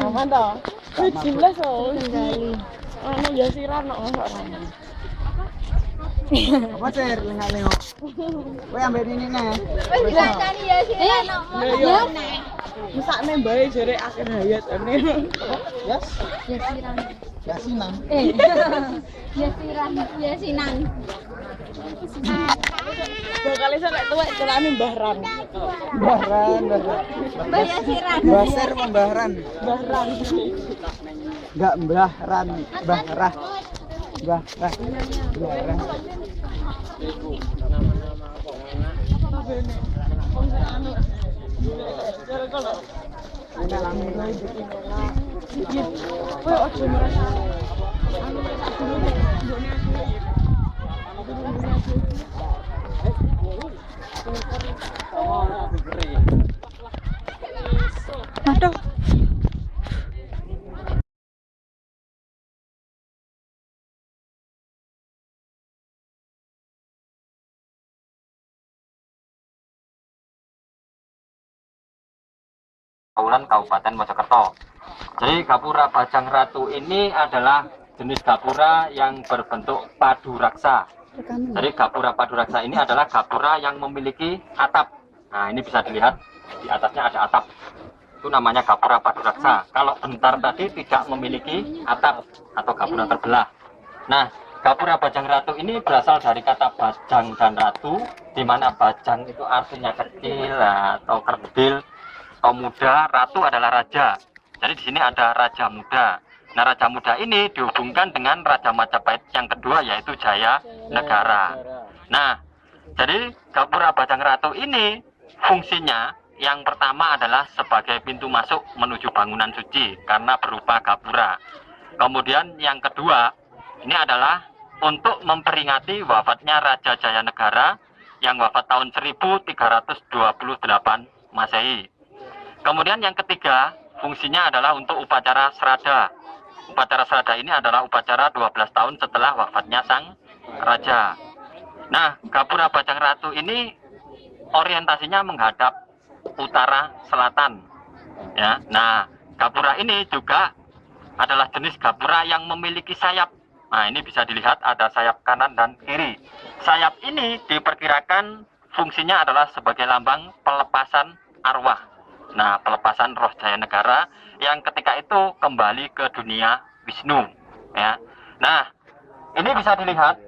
Aman toh? Jelas oh. Anu ya siran kok orang. Apa sih lengak-lengok? Kowe ambek ini nih. Wis dilancani ya siran Ya. Mesakne bae jare akhir hayat ane. Yes. ya siran. Yasinan. Ya sinan. Bakal iso nek tuwek celane Mbah Ran. Bahran. Mbah ya siran. Baser membahran. Mbah Ran. Enggak mbahran, bahrah. Bahrah. Bahrah. Kowe ojo merasa Aduh. Kabupaten Mojokerto. Jadi gapura Bajang Ratu ini adalah jenis gapura yang berbentuk padu raksa. Jadi gapura padu raksa ini adalah gapura yang memiliki atap. Nah, ini bisa dilihat di atasnya ada atap. Itu namanya gapura padu raksa. Kalau bentar tadi tidak memiliki atap atau gapura terbelah. Nah, gapura Bajang Ratu ini berasal dari kata bajang dan ratu, di mana bajang itu artinya kecil atau kerdil atau muda, ratu adalah raja. Jadi di sini ada raja muda. Nah, raja muda ini dihubungkan dengan Raja Majapahit yang kedua, yaitu Jaya Negara. Nah, jadi gapura Bajang Ratu ini fungsinya yang pertama adalah sebagai pintu masuk menuju bangunan suci karena berupa gapura. Kemudian yang kedua, ini adalah untuk memperingati wafatnya Raja Jaya Negara yang wafat tahun 1328 Masehi. Kemudian yang ketiga, fungsinya adalah untuk upacara serada. Upacara serada ini adalah upacara 12 tahun setelah wafatnya sang raja. Nah, gapura Bajang Ratu ini orientasinya menghadap utara selatan. Ya. Nah, gapura ini juga adalah jenis gapura yang memiliki sayap. Nah, ini bisa dilihat ada sayap kanan dan kiri. Sayap ini diperkirakan fungsinya adalah sebagai lambang pelepasan arwah. Nah, pelepasan roh Jaya Negara yang ketika itu kembali ke dunia Wisnu. Ya. Nah, ini bisa dilihat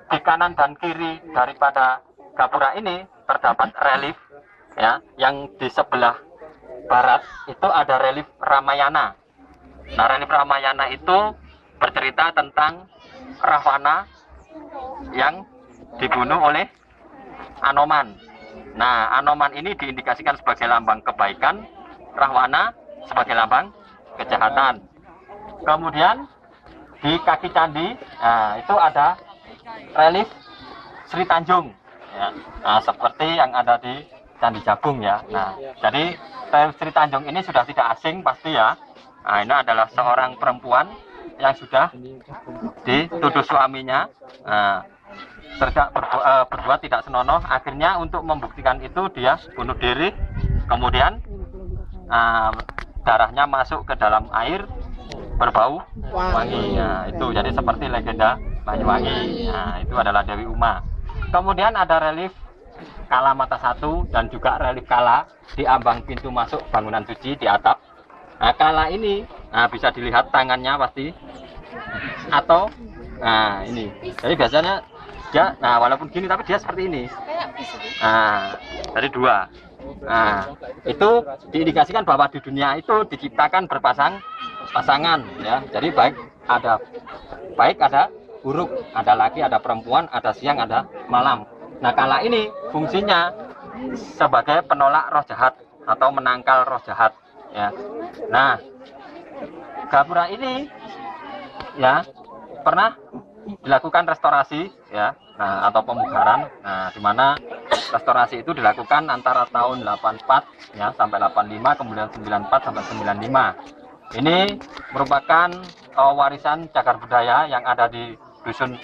di kanan dan kiri daripada gapura ini terdapat relief, ya, yang di sebelah barat itu ada relief Ramayana. Nah, relief Ramayana itu bercerita tentang Ravana yang dibunuh oleh Anoman. Nah, Anoman ini diindikasikan sebagai lambang kebaikan, Rahwana sebagai lambang kejahatan. Kemudian di kaki candi, nah, itu ada relief Sri Tanjung, ya. Nah, seperti yang ada di Candi Jabung ya. Nah, jadi relief Sri Tanjung ini sudah tidak asing pasti ya. Nah, ini adalah seorang perempuan yang sudah dituduh suaminya. Nah, berbuat tidak senonoh, akhirnya untuk membuktikan itu dia bunuh diri, kemudian darahnya masuk ke dalam air berbau wangi. Nah, itu jadi seperti legenda Banyuwangi. Nah, itu adalah Dewi Uma. Kemudian ada relief Kala Mata Satu dan juga relief Kala di ambang pintu masuk bangunan suci di atap. Nah, Kala ini bisa dilihat tangannya pasti, atau ini. Jadi biasanya dia, walaupun gini tapi dia seperti ini. Dari dua. Nah, itu diindikasikan bahwa di dunia itu diciptakan pasangan ya. Jadi baik ada buruk, ada laki, ada perempuan, ada siang, ada malam. Nah, Kala ini fungsinya sebagai penolak roh jahat atau menangkal roh jahat ya. Nah, gapura ini ya pernah dilakukan restorasi ya, atau pemugaran. Nah, di mana restorasi itu dilakukan antara tahun 84 ya sampai 85, kemudian 94 sampai 95. Ini merupakan warisan cagar budaya yang ada di dusun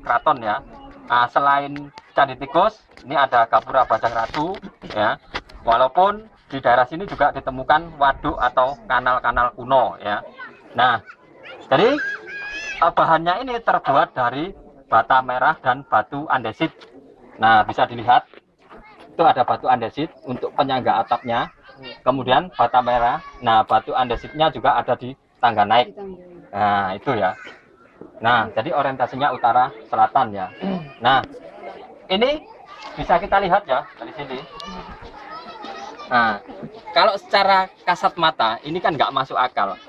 Kraton ya. Nah, selain Candi Tikus, ini ada gapura Bajang Ratu ya. Walaupun di daerah sini juga ditemukan waduk atau kanal-kanal kuno ya. Nah, jadi bahannya ini terbuat dari bata merah dan batu andesit. Nah, bisa dilihat itu ada batu andesit untuk penyangga atapnya, kemudian bata merah. Nah, batu andesitnya juga ada di tangga naik. Nah, itu ya. Nah, jadi orientasinya utara selatan ya. Nah, ini bisa kita lihat ya dari sini. Nah, kalau secara kasat mata ini kan nggak masuk akal.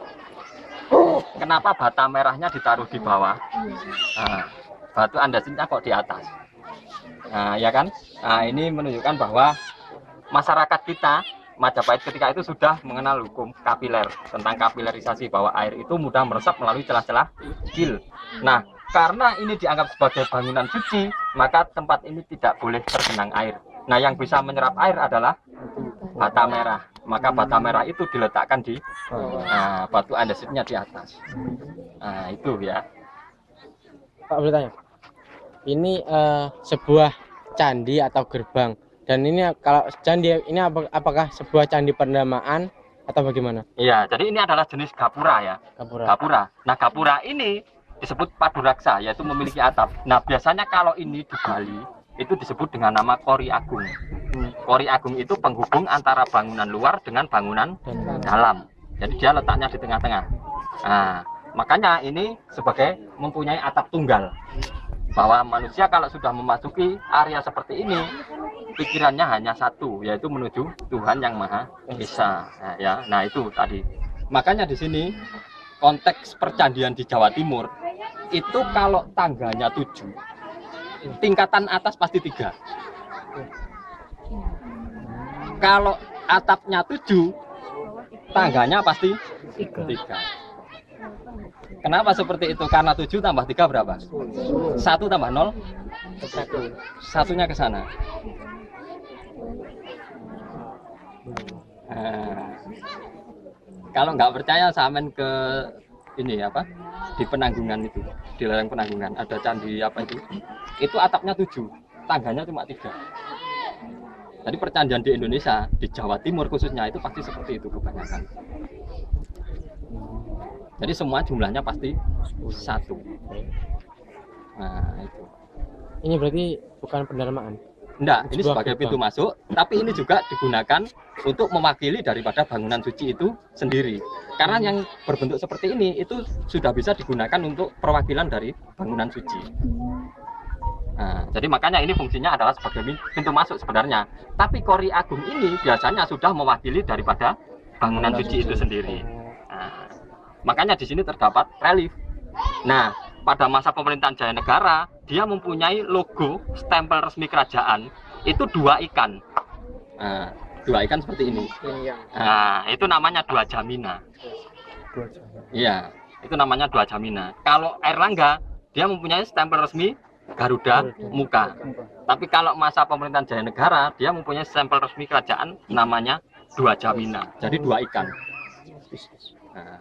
Kenapa bata merahnya ditaruh di bawah? Nah, batu andesitnya kok di atas? Nah, ya kan? Nah, ini menunjukkan bahwa masyarakat kita Majapahit ketika itu sudah mengenal hukum kapiler, tentang kapilerisasi, bahwa air itu mudah meresap melalui celah-celah kecil. Nah, karena ini dianggap sebagai bangunan suci, maka tempat ini tidak boleh tergenang air. Nah, yang bisa menyerap air adalah bata merah. Maka bata merah itu diletakkan di batu andesitnya di atas. Nah, itu ya. Pak, boleh tanya? Ini sebuah candi atau gerbang. Dan ini kalau candi ini apakah sebuah candi pendamaan atau bagaimana? Iya, jadi ini adalah jenis gapura ya. Gapura. Nah, gapura ini disebut paduraksa, yaitu memiliki atap. Nah, biasanya kalau ini di Bali itu disebut dengan nama Kori Agung. Kori Agung itu penghubung antara bangunan luar dengan bangunan dalam. Jadi dia letaknya di tengah-tengah. Nah, makanya ini sebagai mempunyai atap tunggal. Bahwa manusia kalau sudah memasuki area seperti ini, pikirannya hanya satu, yaitu menuju Tuhan yang Maha Esa. Nah, ya, nah itu tadi. Makanya di sini konteks percandian di Jawa Timur itu kalau tangganya 7, tingkatan atas pasti 3. Kalau atapnya 7, tangganya pasti 3. Kenapa seperti itu? Karena 7 tambah 3 berapa? 1 tambah 0? 1. Satunya ke sana. Nah, kalau nggak percaya samen ke ini apa? Di Penanggungan itu, di lereng Penanggungan ada candi apa itu? Itu atapnya 7, tangganya cuma 3. Jadi percandian di Indonesia, di Jawa Timur khususnya itu pasti seperti itu kebanyakan. Jadi semua jumlahnya pasti 1. Nah, itu. Ini berarti bukan pendarmaan? Enggak, ini sebagai pintu masuk, tapi ini juga digunakan untuk mewakili daripada bangunan suci itu sendiri. Karena yang berbentuk seperti ini itu sudah bisa digunakan untuk perwakilan dari bangunan suci. Nah, jadi makanya ini fungsinya adalah sebagai pintu masuk sebenarnya. Tapi Kori Agung ini biasanya sudah mewakili daripada bangunan suci itu sendiri. Nah, makanya di sini terdapat relief. Nah, pada masa pemerintahan Jaya Negara, dia mempunyai logo stempel resmi kerajaan itu 2 ikan. Nah, 2 ikan seperti ini. Nah, itu namanya 2 Jamina. Iya, itu namanya 2 Jamina. Kalau Airlangga, dia mempunyai stempel resmi Garuda Muka. Tapi kalau masa pemerintahan Jaya Negara, dia mempunyai stempel resmi kerajaan namanya 2 Jamina. Jadi 2 ikan. Nah,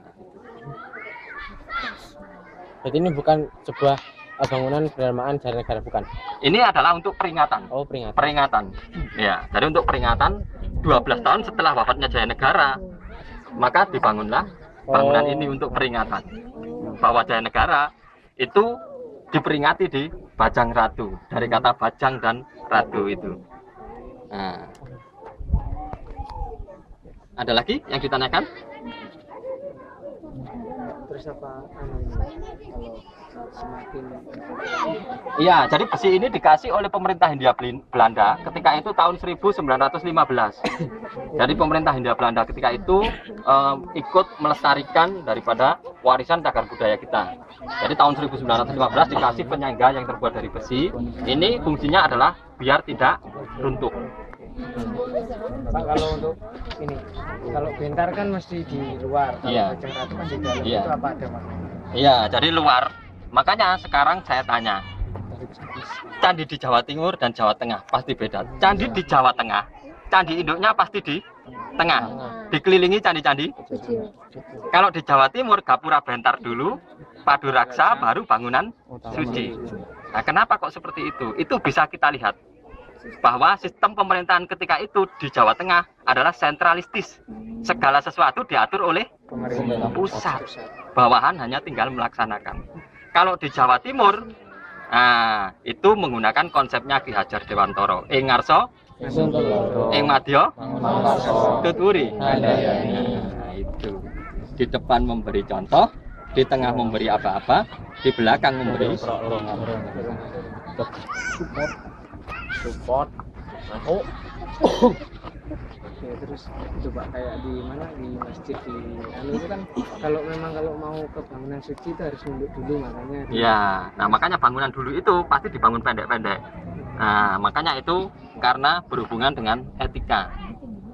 Jadi ini bukan sebuah bangunan pendarmaan Jaya Negara, bukan? ini adalah untuk peringatan. Oh, peringatan. Peringatan. Ya, jadi untuk peringatan 12 tahun setelah wafatnya Jaya Negara, maka dibangunlah bangunan ini untuk peringatan bahwa Jaya Negara itu diperingati di Bajang Ratu, dari kata Bajang dan Ratu itu. Nah, ada lagi yang ditanyakan? Terus apa kalau semakin Iya, jadi besi ini dikasih oleh pemerintah Hindia Belanda ketika itu tahun 1915. Jadi pemerintah Hindia Belanda ketika itu ikut melestarikan daripada warisan cagar budaya kita. Jadi tahun 1915 dikasih penyangga yang terbuat dari besi. Ini fungsinya adalah biar tidak runtuh. Pak, kalau untuk ini, kalau bentar kan mesti di luar, kalau Iya. Bajang Ratu kan di dalam. Iya. Itu apa ada Mas? Iya, jadi luar. Makanya sekarang saya tanya, candi di Jawa Timur dan Jawa Tengah pasti beda. Candi di Jawa Tengah, candi induknya pasti di tengah, dikelilingi candi-candi. Kalau di Jawa Timur, Gapura Bentar dulu, Paduraksa, baru bangunan suci. Nah, kenapa kok seperti itu? Itu bisa kita lihat. bahwa sistem pemerintahan ketika itu di Jawa Tengah adalah sentralistis. Segala sesuatu diatur oleh pusat, bawahan hanya tinggal melaksanakan. Kalau di Jawa Timur, nah, itu menggunakan konsepnya Ki Hajar Dewantara. Ing ngarsa, ing madya, tuturi. Nah, itu. Di depan memberi contoh, di tengah memberi apa-apa, di belakang memberi support. Ya, terus coba kayak di mana, di masjid di itu kan kalau mau ke bangunan suci itu harus nunduk dulu, makanya ya. Nah, makanya bangunan dulu itu pasti dibangun pendek-pendek. Nah, makanya itu karena berhubungan dengan etika.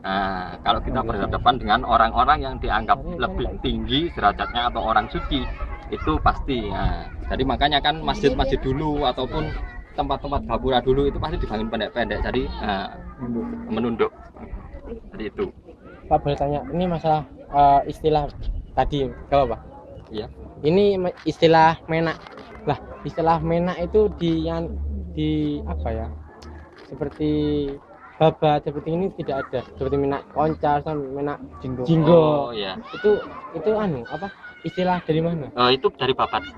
Nah, kalau kita berhadapan dengan orang-orang yang dianggap lebih tinggi derajatnya atau orang suci, itu pasti. Nah, jadi makanya kan masjid-masjid dulu ataupun tempat-tempat gapura dulu itu pasti dibangun pendek-pendek, jadi menunduk. Jadi itu. Pak boleh tanya, ini masalah istilah tadi, kalau Pak? Iya. Ini istilah menak. Lah, istilah menak itu di apa ya? Seperti babat seperti ini tidak ada. Seperti menak koncar sama menak jinggo. Oh iya. Itu apa? Istilah dari mana? Itu dari babat.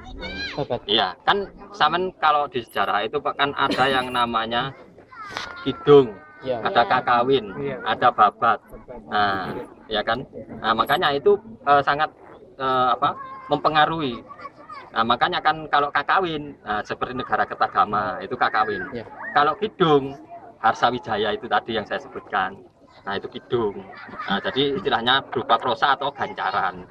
Babat. Iya, kan samen kalau di sejarah itu kan ada yang namanya kidung, Ya. ada kakawin, ada babat. Nah, ya kan? Nah, makanya itu sangat mempengaruhi. Nah, makanya kan kalau kakawin, seperti Negara Kertagama itu kakawin. Ya. Kalau kidung, Harsawijaya itu tadi yang saya sebutkan. Nah, itu kidung. Nah, jadi istilahnya berupa prosa atau gancaran.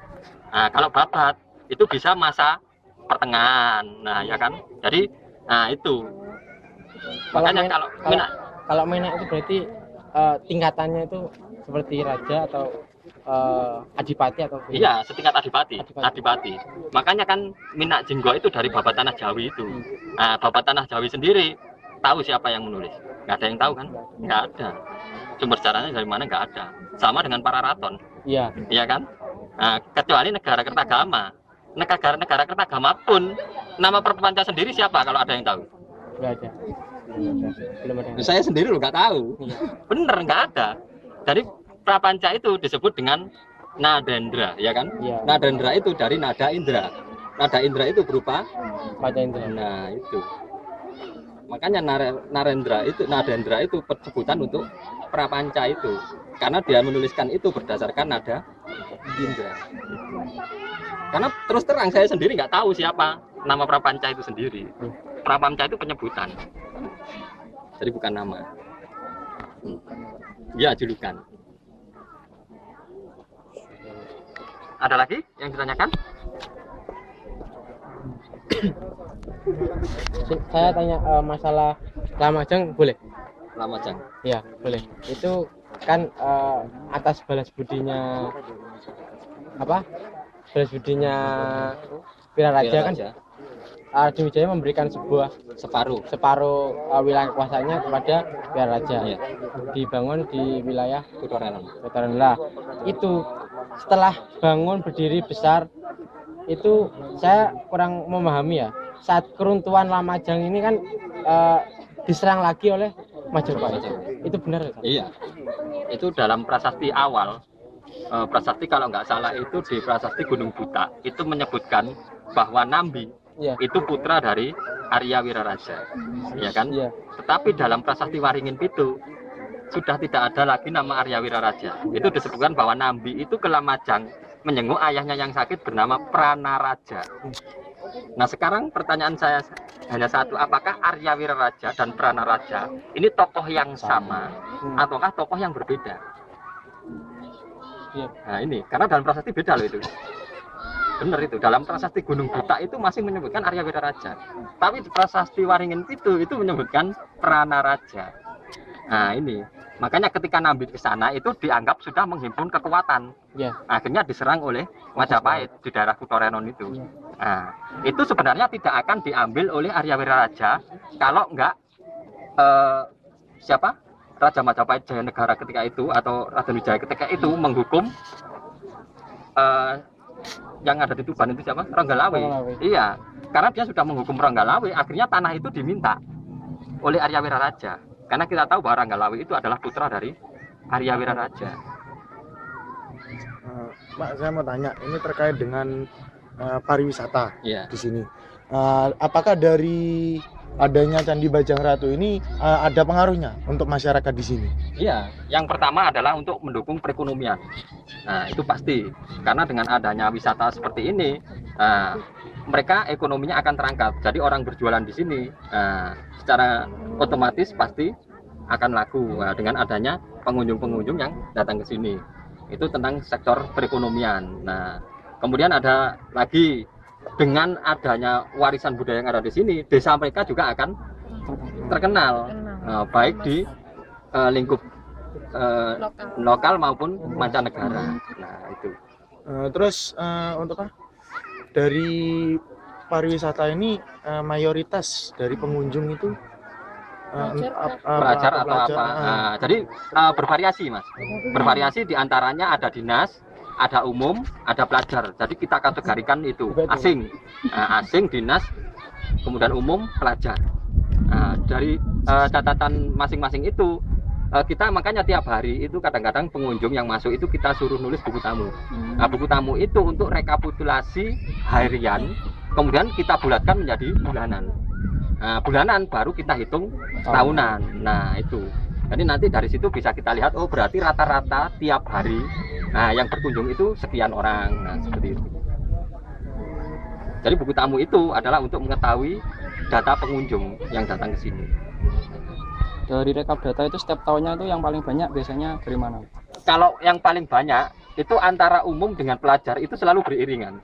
Nah, kalau babat itu bisa masa pertengahan. Nah, ya kan? Jadi, nah itu. Makanya kalau menak itu berarti tingkatannya itu seperti raja atau adipati atau iya, setingkat adipati. Makanya kan Minak Jinggo itu dari Babat Tanah Jawi itu. Nah, Babat Tanah Jawi sendiri tahu siapa yang menulis? Nggak ada yang tahu kan? Nggak ada. Sumber sejarahnya dari mana? Nggak ada. Sama dengan para raton. Iya. Iya kan? Nah, kecuali Negara Kertagama. Negara Kertagama pun nama Perpanca sendiri siapa kalau ada yang tahu? Nggak ada. Belum ada. Saya sendiri loh nggak tahu. Bener nggak ada. Jadi Prapanca itu disebut dengan Nadendra, ya kan? Ya. Nadendra itu dari nada Indra. Nada Indra itu berupa Pada Indra. nah itu. Makanya Narendra itu, Nadendra itu sebutan untuk Prapanca itu. Karena dia menuliskan itu berdasarkan nada Indra. Karena terus terang saya sendiri nggak tahu siapa nama Prapanca itu sendiri. Prapanca itu penyebutan. Jadi bukan nama. Ya, julukan. Ada lagi yang ditanyakan? Saya tanya masalah Lamajang boleh? Lamajang. Ya, boleh. Itu kan atas balas budinya apa? Balas budinya Wiraraja kan Arjuna memberikan separuh wilayah kuasanya kepada Wiraraja. Ya. Dibangun di wilayah Kutorenon. Lah, itu setelah bangun berdiri besar itu saya kurang memahami ya. Saat keruntuhan Lamajang ini kan diserang lagi oleh Majapahit. Itu benar kan? Iya. Itu dalam prasasti awal. Prasasti kalau nggak salah itu di prasasti Gunung Buta itu menyebutkan bahwa Nambi itu putra dari Arya Wiraraja, ya kan? Iya. Tetapi dalam prasasti Waringin Pitu sudah tidak ada lagi nama Arya Wiraraja. Itu disebutkan bahwa Nambi itu ke Lamajang menjenguk ayahnya yang sakit bernama Pranaraja. Nah, sekarang pertanyaan saya hanya satu, apakah Arya Wiraraja dan Pranaraja ini tokoh yang sama ataukah tokoh yang berbeda? Nah, ini karena dalam prasasti beda loh itu. Benar itu, dalam prasasti Gunung Buta itu masih menyebutkan Arya Wiraraja. Tapi di prasasti Waringin Pitu itu menyebutkan Pranaraja. Nah, ini makanya ketika Nambi ke sana itu dianggap sudah menghimpun kekuatan. Ya. Akhirnya diserang oleh Majapahit di daerah Kutorenon itu. Nah, itu sebenarnya tidak akan diambil oleh Arya Wiraraja kalau enggak siapa? Raja Majapahit Jayanegara ketika itu atau Raden Wijaya ketika itu menghukum yang ada di Tuban itu siapa? Ronggalawe. Iya, karena dia sudah menghukum Ronggalawe, akhirnya tanah itu diminta oleh Arya Wiraraja. Karena kita tahu bahwa Ranggalawi itu adalah putra dari Arya Wiraraja. Pak, saya mau tanya, ini terkait dengan pariwisata Iya. di sini. Apakah dari adanya Candi Bajang Ratu ini ada pengaruhnya untuk masyarakat di sini? Iya, yang pertama adalah untuk mendukung perekonomian. Nah, itu pasti. Karena dengan adanya wisata seperti ini, mereka ekonominya akan terangkat. Jadi orang berjualan di sini, secara otomatis pasti akan laku. Nah, dengan adanya pengunjung-pengunjung yang datang ke sini. Itu tentang sektor perekonomian. Nah, kemudian ada lagi dengan adanya warisan budaya yang ada di sini, desa mereka juga akan terkenal, baik di lingkup lokal maupun mancanegara. Nah, itu. Terus untuk dari pariwisata ini mayoritas dari pengunjung itu Pelajar atau apa? Nah, jadi bervariasi, Mas. Bervariasi diantaranya ada dinas, ada umum, ada pelajar. Jadi kita kategorikan itu asing, asing, dinas, kemudian umum, pelajar. Nah, dari catatan masing-masing itu kita makanya tiap hari itu kadang-kadang pengunjung yang masuk itu kita suruh nulis buku tamu. Nah, buku tamu itu untuk rekapitulasi harian, kemudian kita bulatkan menjadi bulanan. Nah, bulanan baru kita hitung tahunan. Nah, itu. Jadi nanti dari situ bisa kita lihat, oh berarti rata-rata tiap hari, nah yang berkunjung itu sekian orang. Nah, seperti itu. Jadi buku tamu itu adalah untuk mengetahui data pengunjung yang datang ke sini. Dari rekap data itu setiap tahunnya itu yang paling banyak biasanya dari mana? Kalau yang paling banyak itu antara umum dengan pelajar itu selalu beriringan.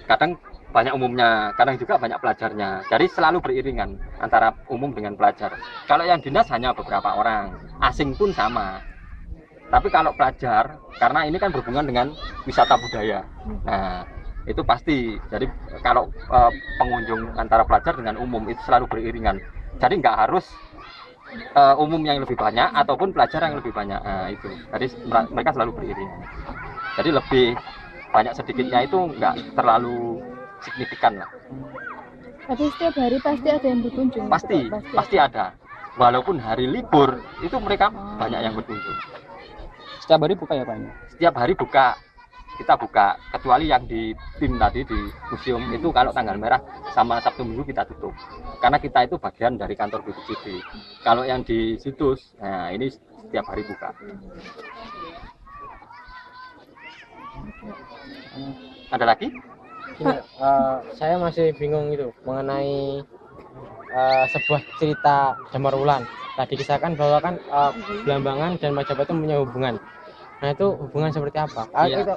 Kadang banyak umumnya, kadang juga banyak pelajarnya. Jadi selalu beriringan antara umum dengan pelajar. Kalau yang dinas hanya beberapa orang, asing pun sama. Tapi kalau pelajar, karena ini kan berhubungan dengan wisata budaya. Nah, itu pasti. Jadi kalau pengunjung antara pelajar dengan umum itu selalu beriringan. Jadi nggak harus umum yang lebih banyak ataupun pelajar yang lebih banyak. Nah, itu. Jadi mereka selalu beriringan. Jadi lebih banyak sedikitnya itu nggak terlalu signifikan lah. Tapi setiap hari pasti ada yang berkunjung. Pasti ada. Walaupun hari libur itu mereka banyak yang berkunjung. Setiap hari buka ya Pak ini? Setiap hari buka, kita buka. Kecuali yang di tim tadi di museum itu kalau tanggal merah sama Sabtu Minggu kita tutup. Karena kita itu bagian dari kantor BPJD. Kalau yang di situs, nah ini setiap hari buka. Ada lagi? Saya masih bingung itu mengenai sebuah cerita Damar Wulan. Tadi kisahkan bahwa kan Blambangan dan Majapahit itu punya hubungan. Nah, itu hubungan seperti apa? Iya.